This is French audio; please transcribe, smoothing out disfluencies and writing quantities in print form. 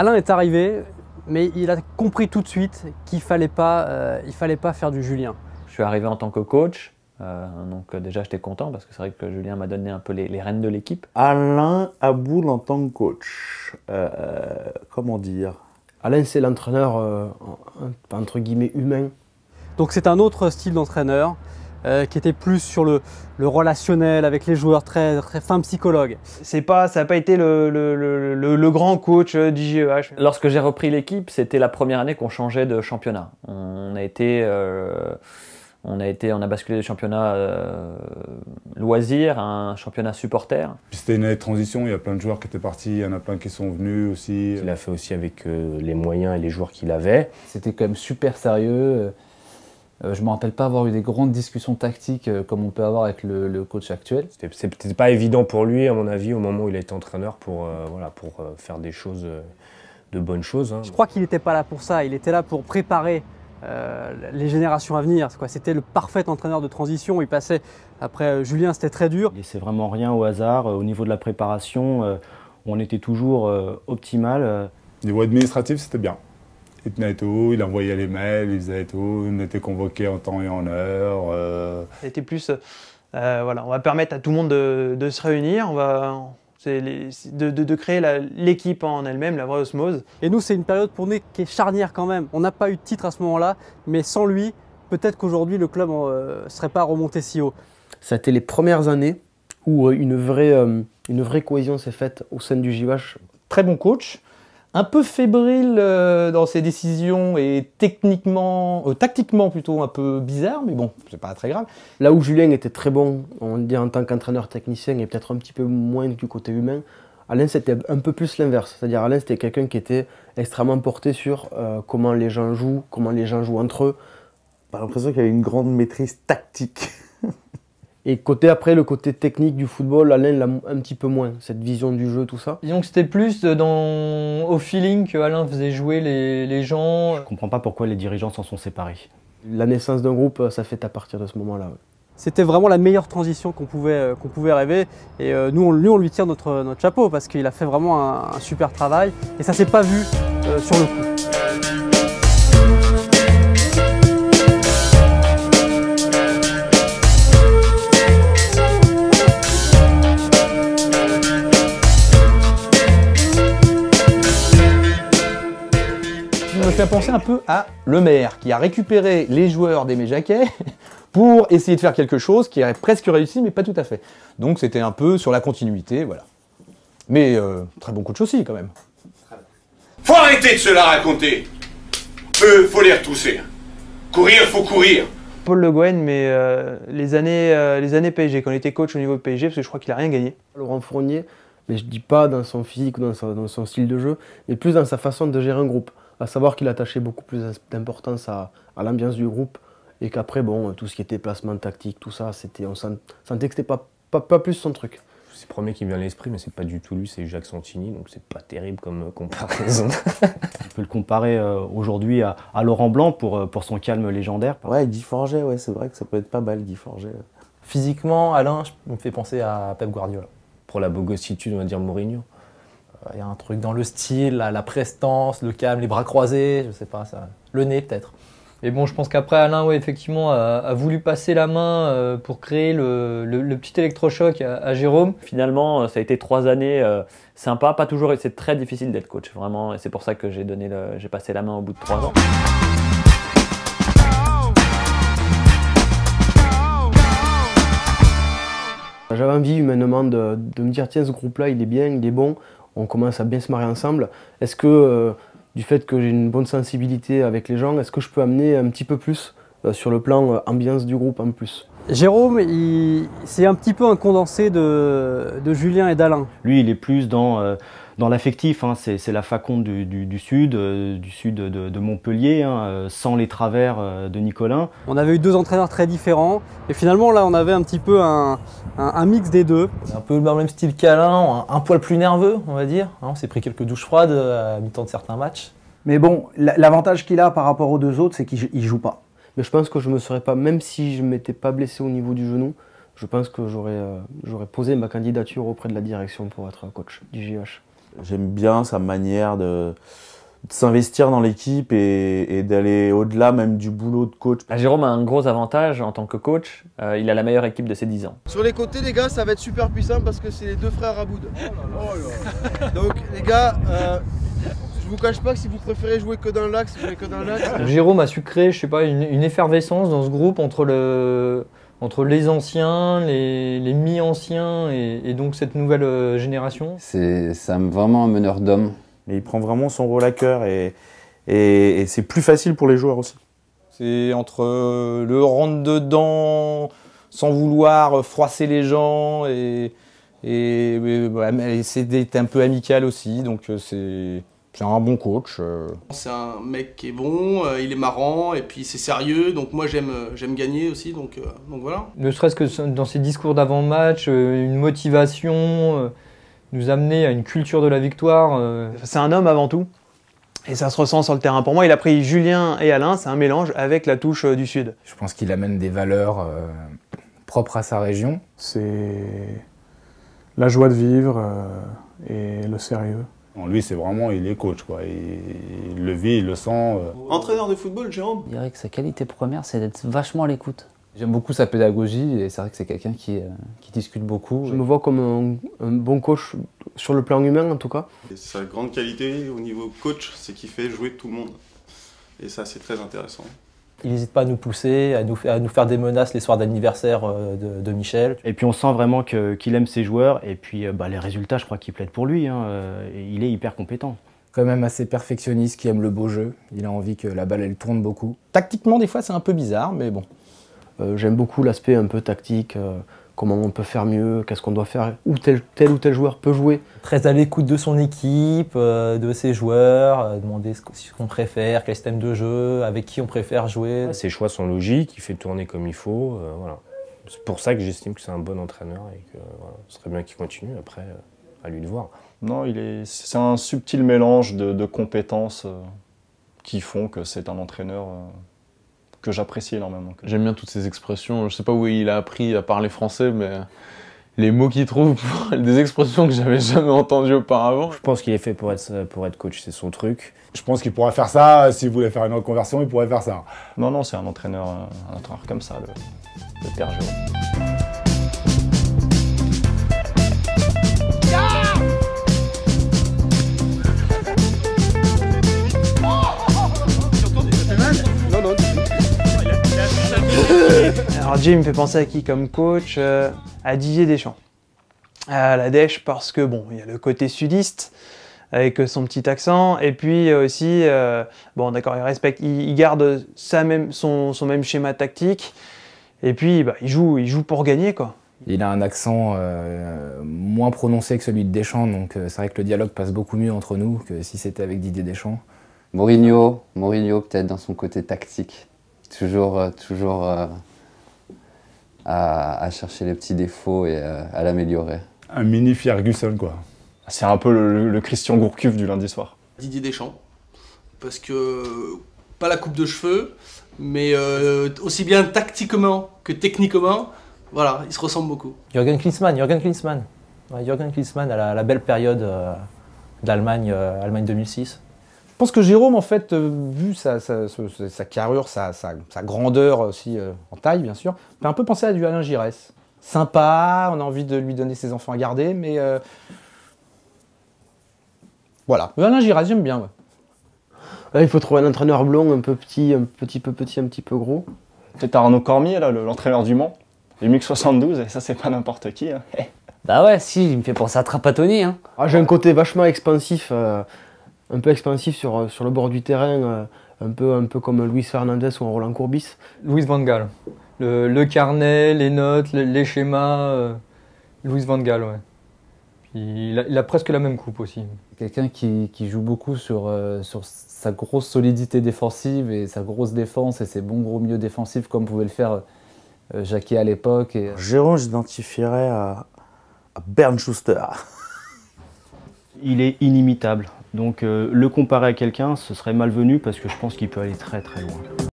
Alain est arrivé, mais il a compris tout de suite qu'il fallait pas faire du Julien. Je suis arrivé en tant que coach, donc déjà j'étais content parce que c'est vrai que Julien m'a donné un peu les rênes de l'équipe. Alain Aboul en tant que coach, comment dire? Alain, c'est l'entraîneur entre guillemets humain. Donc c'est un autre style d'entraîneur qui était plus sur le relationnel avec les joueurs, très fin psychologue. Ça n'a pas été le grand coach du JEH. Lorsque j'ai repris l'équipe, c'était la première année qu'on changeait de championnat. On a basculé du championnat loisir à un championnat supporter. C'était une année de transition, il y a plein de joueurs qui étaient partis, il y en a plein qui sont venus aussi. Il a fait aussi avec les moyens et les joueurs qu'il avait. C'était quand même super sérieux. Je ne me rappelle pas avoir eu des grandes discussions tactiques comme on peut avoir avec le coach actuel. C'était pas évident pour lui, à mon avis, au moment où il a été entraîneur pour faire des choses, de bonnes choses. Je crois qu'il n'était pas là pour ça, il était là pour préparer les générations à venir. C'était le parfait entraîneur de transition. Il passait après Julien, c'était très dur. Il laissait vraiment rien au hasard. Au niveau de la préparation, on était toujours optimal. Niveau administratif, c'était bien. Il tenait tout, il envoyait les mails, il faisait tout, on était convoqués en temps et en heure. C'était plus, voilà, on va permettre à tout le monde de se réunir, de créer l'équipe en elle-même, la vraie osmose. Et nous, c'est une période pour nous qui est charnière quand même. On n'a pas eu de titre à ce moment-là, mais sans lui, peut-être qu'aujourd'hui, le club ne serait pas remonté si haut. Ça a été les premières années où une vraie cohésion s'est faite au sein du JEH. Très bon coach, un peu fébrile dans ses décisions et tactiquement plutôt un peu bizarre, mais bon, c'est pas très grave. Là où Julien était très bon, on dit en tant qu'entraîneur technicien et peut-être un petit peu moins du côté humain, Alain c'était un peu plus l'inverse. C'est-à-dire Alain c'était quelqu'un qui était extrêmement porté sur comment les gens jouent entre eux. J'ai l'impression qu'il y avait une grande maîtrise tactique. Et le côté technique du football, Alain l'a un petit peu moins, cette vision du jeu, tout ça. Disons que c'était plus au feeling que Alain faisait jouer les gens. Je comprends pas pourquoi les dirigeants s'en sont séparés. La naissance d'un groupe, ça fait à partir de ce moment-là. Ouais. C'était vraiment la meilleure transition qu'on pouvait rêver. Et nous, on lui tire notre chapeau parce qu'il a fait vraiment un super travail. Et ça s'est pas vu sur le coup. Ça me fait penser un peu à Le Maire, qui a récupéré les joueurs d'Aimé Jacquet pour essayer de faire quelque chose qui a presque réussi, mais pas tout à fait. Donc c'était un peu sur la continuité, voilà. Mais très bon coach aussi, quand même. Faut arrêter de se la raconter. Faut les retousser. Courir, faut courir. Paul Le Guen, mais les années PSG, quand il était coach au niveau de PSG, parce que je crois qu'il a rien gagné. Laurent Fournier, mais je dis pas dans son physique ou dans son style de jeu, mais plus dans sa façon de gérer un groupe. À savoir qu'il attachait beaucoup plus d'importance à l'ambiance du groupe et qu'après, bon, tout ce qui était placement tactique, tout ça, on sentait que c'était pas plus son truc. C'est le premier qui me vient à l'esprit, mais c'est pas du tout lui, c'est Jacques Santini, donc c'est pas terrible comme comparaison. On peut le comparer aujourd'hui à Laurent Blanc pour son calme légendaire. Ouais, Guy Forget, ouais, c'est vrai que ça peut être pas mal, Guy Forget. Physiquement, Alain me fait penser à Pep Guardiola. Pour la bogossitude, on va dire Mourinho. Il y a un truc dans le style, la prestance, le calme, les bras croisés, je sais pas, ça, le nez peut-être. Et bon, je pense qu'après Alain, ouais, effectivement, a voulu passer la main pour créer le petit électrochoc à Jérôme. Finalement, ça a été 3 années sympas, pas toujours, c'est très difficile d'être coach, vraiment, et c'est pour ça que j'ai passé la main au bout de 3 ans. J'avais envie humainement de me dire, tiens, ce groupe-là, il est bien, il est bon, on commence à bien se marier ensemble. Est-ce que, du fait que j'ai une bonne sensibilité avec les gens, est-ce que je peux amener un petit peu plus sur le plan ambiance du groupe en plus? Jérôme, c'est un petit peu un condensé de Julien et d'Alain. Lui, il est plus dans l'affectif, hein. C'est la faconde du sud de Montpellier, hein, sans les travers de Nicolin. On avait eu 2 entraîneurs très différents et finalement là on avait un petit peu un mix des deux. Un peu dans le même style qu'Alain, un poil plus nerveux, on va dire. On s'est pris quelques douches froides à mi-temps de certains matchs. Mais bon, l'avantage qu'il a par rapport aux 2 autres, c'est qu'il joue pas. Mais je pense que je me serais pas, même si je ne m'étais pas blessé au niveau du genou, je pense que j'aurais posé ma candidature auprès de la direction pour être coach du JEH. J'aime bien sa manière de s'investir dans l'équipe et d'aller au-delà même du boulot de coach. Jérôme a un gros avantage en tant que coach, il a la meilleure équipe de ses 10 ans. Sur les côtés, les gars, ça va être super puissant parce que c'est les deux frères Aboud. Donc les gars, je vous cache pas que si vous préférez jouer que dans l'axe, vous jouez que dans l'axe. Jérôme a su créer, je sais pas, une effervescence dans ce groupe entre les anciens, les mi-anciens et donc cette nouvelle génération. C'est vraiment un meneur d'hommes. Et il prend vraiment son rôle à cœur et c'est plus facile pour les joueurs aussi. C'est entre le rentre-dedans sans vouloir froisser les gens et essayer d'être un peu amical aussi. Donc c'est un bon coach. C'est un mec qui est bon, il est marrant et puis c'est sérieux. Donc moi j'aime gagner aussi. Donc voilà. Ne serait-ce que dans ses discours d'avant-match, une motivation, nous amener à une culture de la victoire. C'est un homme avant tout. Et ça se ressent sur le terrain. Pour moi, il a pris Julien et Alain, c'est un mélange avec la touche du Sud. Je pense qu'il amène des valeurs propres à sa région. C'est la joie de vivre et le sérieux. Lui, c'est vraiment, il est coach, quoi. Il le vit, il le sent. Entraîneur de football, Jérôme? Je dirais que sa qualité première, c'est d'être vachement à l'écoute. J'aime beaucoup sa pédagogie et c'est vrai que c'est quelqu'un qui discute beaucoup. Je me vois comme un bon coach sur le plan humain en tout cas. Et sa grande qualité au niveau coach, c'est qu'il fait jouer tout le monde. Et ça, c'est très intéressant. Il n'hésite pas à nous pousser, à nous faire des menaces les soirs d'anniversaire de Michel. Et puis on sent vraiment qu'il aime ses joueurs et puis les résultats, je crois qu'ils plaident pour lui. Il est hyper compétent. Quand même assez perfectionniste, qui aime le beau jeu. Il a envie que la balle, elle tourne beaucoup. Tactiquement, des fois, c'est un peu bizarre, mais bon. J'aime beaucoup l'aspect un peu tactique, comment on peut faire mieux, qu'est-ce qu'on doit faire, où tel ou tel joueur peut jouer. Très à l'écoute de son équipe, de ses joueurs, demander ce qu'on préfère, quel système de jeu, avec qui on préfère jouer. Ses choix sont logiques, il fait tourner comme il faut. Voilà. C'est pour ça que j'estime que c'est un bon entraîneur et que voilà, ce serait bien qu'il continue. Après, à lui de voir. Non, c'est un subtil mélange de compétences qui font que c'est un entraîneur que j'apprécie énormément. J'aime bien toutes ces expressions. Je sais pas où il a appris à parler français, mais les mots qu'il trouve pour des expressions que j'avais jamais entendues auparavant. Je pense qu'il est fait pour être coach, c'est son truc. Je pense qu'il pourrait faire ça, s'il voulait faire une reconversion, il pourrait faire ça. Non, c'est un entraîneur comme ça, le père Jérôme. Alors Jim me fait penser à qui comme coach? À Didier Deschamps. À la Dèche parce que bon, il y a le côté sudiste avec son petit accent et puis aussi, bon d'accord, il garde son même schéma tactique et puis il joue pour gagner quoi. Il a un accent moins prononcé que celui de Deschamps, donc c'est vrai que le dialogue passe beaucoup mieux entre nous que si c'était avec Didier Deschamps. Mourinho peut-être dans son côté tactique. Toujours à chercher les petits défauts et à l'améliorer. Un mini Ferguson, quoi. C'est un peu le Christian Gourcuff du lundi soir. Didier Deschamps, parce que pas la coupe de cheveux, mais aussi bien tactiquement que techniquement, voilà, ils se ressemblent beaucoup. Jürgen Klinsmann. Ouais, Jürgen Klinsmann à la belle période d'Allemagne, Allemagne 2006. Je pense que Jérôme, en fait, vu sa carrure, sa grandeur aussi en taille, bien sûr, fait un peu penser à du Alain Giresse. Sympa, on a envie de lui donner ses enfants à garder, mais voilà. Alain Giresse, j'aime bien. Ouais. Là, il faut trouver un entraîneur blond, un peu petit, un petit peu gros. Peut-être Arnaud Cormier, là, l'entraîneur du Mans. Les MiG 72, et ça, c'est pas n'importe qui. Hein. Bah ouais, si, il me fait penser à Trapattoni. Hein. Ah, j'ai un côté vachement expansif. Un peu expansif sur le bord du terrain, un peu comme Luis Fernandez ou un Roland Courbis. Louis van Gaal. Le carnet, les notes, les schémas, Louis van Gaal, ouais. Puis il a presque la même coupe aussi. Quelqu'un qui joue beaucoup sur sa grosse solidité défensive et sa grosse défense et ses bons gros milieux défensifs comme pouvait le faire Jacquet à l'époque. Jérôme, j'identifierais à Bernd Schuster. Il est inimitable. Donc le comparer à quelqu'un, ce serait malvenu parce que je pense qu'il peut aller très très loin.